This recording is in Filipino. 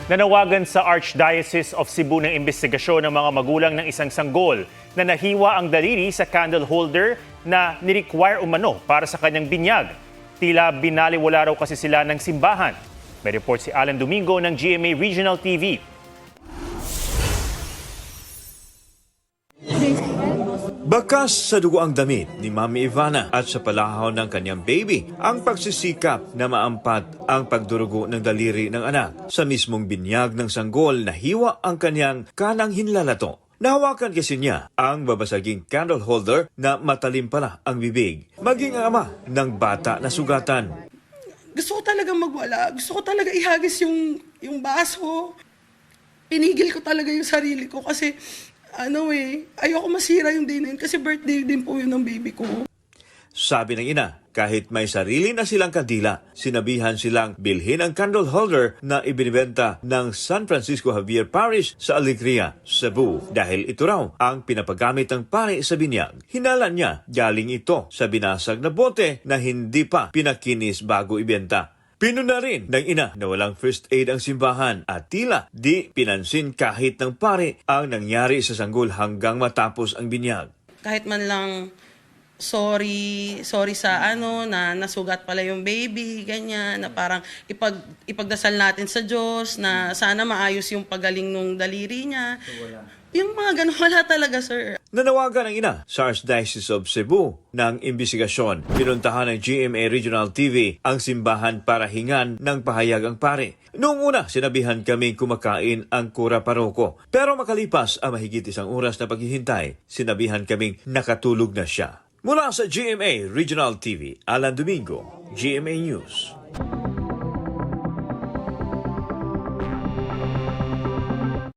Nanawagan sa Archdiocese of Cebu ng investigasyon ng mga magulang ng isang sanggol na nahiwa ang daliri sa candle holder na ni-require umano para sa kanyang binyag. Tila binaliwala raw kasi sila ng simbahan. May report si Alan Domingo ng GMA Regional TV. Bakas sa dugo ang damit ni Mami Ivana at sa palahaw ng kanyang baby ang pagsisikap na maampat ang pagdurugo ng daliri ng anak. Sa mismong binyag ng sanggol na hiwa ang kanyang kanang hinlalato. Nahawakan kasi niya ang babasaging candle holder na matalim pala ang bibig. Maging ang ama ng bata na sugatan. Gusto ko talaga magwala. Gusto ko talaga ihagis yung baso. Pinigil ko talaga yung sarili ko kasi ayoko masira yung day na yun kasi birthday din po yun ng baby ko. Sabi ng ina, kahit may sarili na silang kandila, sinabihan silang bilhin ang candle holder na ibinibenta ng San Francisco Javier Parish sa Alegria, Cebu. Dahil ito raw ang pinapagamit ng pare sa binyag. Hinala niya, galing ito sa binasag na bote na hindi pa pinakinis bago ibenta. Pinuna rin ng ina na walang first aid ang simbahan at tila di pinansin kahit ng pare ang nangyari sa sanggol hanggang matapos ang binyag. Kahit man lang sorry sa na nasugat pala yung baby, ganyan, na parang ipagdasal natin sa Diyos na sana maayos yung pagaling nung daliri niya. Yung mga ganun, wala talaga, sir. Nanawagan ang ina sa Archdiocese of Cebu ng imbestigasyon. Pinuntahan ng GMA Regional TV ang simbahan para hingan ng pahayag ang pare. Noong una, sinabihan kaming kumakain ang kura paroko. Pero makalipas ang mahigit isang oras na paghihintay, sinabihan kaming nakatulog na siya. Mula sa GMA Regional TV, Alan Domingo, GMA News.